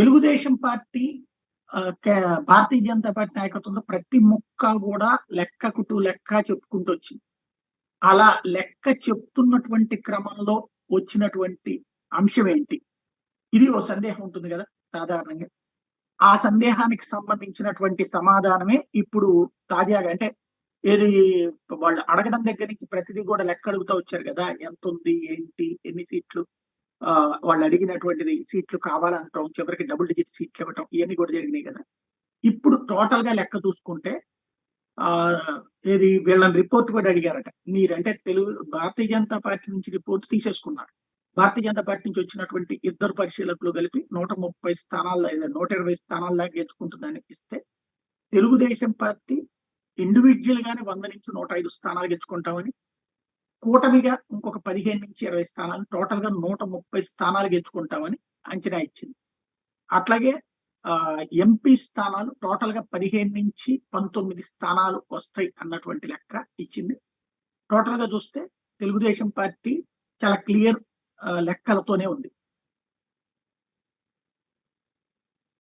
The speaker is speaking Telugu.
తెలుగుదేశం పార్టీ భారతీయ జనతా పార్టీ నాయకత్వంలో ప్రతి ముక్క కూడా లెక్కకు లెక్క చెప్పుకుంటూ వచ్చింది. అలా లెక్క చెప్తున్నటువంటి క్రమంలో వచ్చినటువంటి అంశం ఏంటి? ఇది ఓ సందేహం ఉంటుంది కదా సాధారణంగా. ఆ సందేహానికి సంబంధించినటువంటి సమాధానమే ఇప్పుడు తాజాగా అంటే ఏది వాళ్ళు అడగడం దగ్గర నుంచి ప్రతిదీ కూడా లెక్క అడుగుతా వచ్చారు కదా. ఎంత ఉంది, ఏంటి, ఎన్ని సీట్లు, వాళ్ళు అడిగినటువంటిది సీట్లు కావాలంటాం, చివరికి డబుల్ డిజిట్ సీట్లు ఇవ్వటం, ఇవన్నీ కూడా జరిగినాయి కదా. ఇప్పుడు టోటల్ గా లెక్క చూసుకుంటే ఏది వీళ్ళని రిపోర్ట్ కూడా అడిగారట. మీరంటే భారతీయ జనతా పార్టీ నుంచి రిపోర్ట్ తీసేసుకున్నారు. భారతీయ జనతా పార్టీ నుంచి వచ్చినటువంటి ఇద్దరు పరిశీలకులు కలిపి 130 స్థానాల్లో 120 స్థానాల దాకా గెలుచుకుంటుందని ఇస్తే, తెలుగుదేశం పార్టీ ఇండివిజువల్ గానే 100 నుంచి 105 స్థానాలు గెలుచుకుంటామని, కూటమిగా ఇంకొక 15 నుంచి 20 స్థానాలు, టోటల్ గా 130 స్థానాలు గెలుచుకుంటామని అంచనా ఇచ్చింది. అట్లాగే ఎంపీ స్థానాలు టోటల్ గా 15 నుంచి 19 స్థానాలు వస్తాయి అన్నటువంటి లెక్క ఇచ్చింది. టోటల్ గా చూస్తే తెలుగుదేశం పార్టీ చాలా క్లియర్ లెక్కలతోనే ఉంది.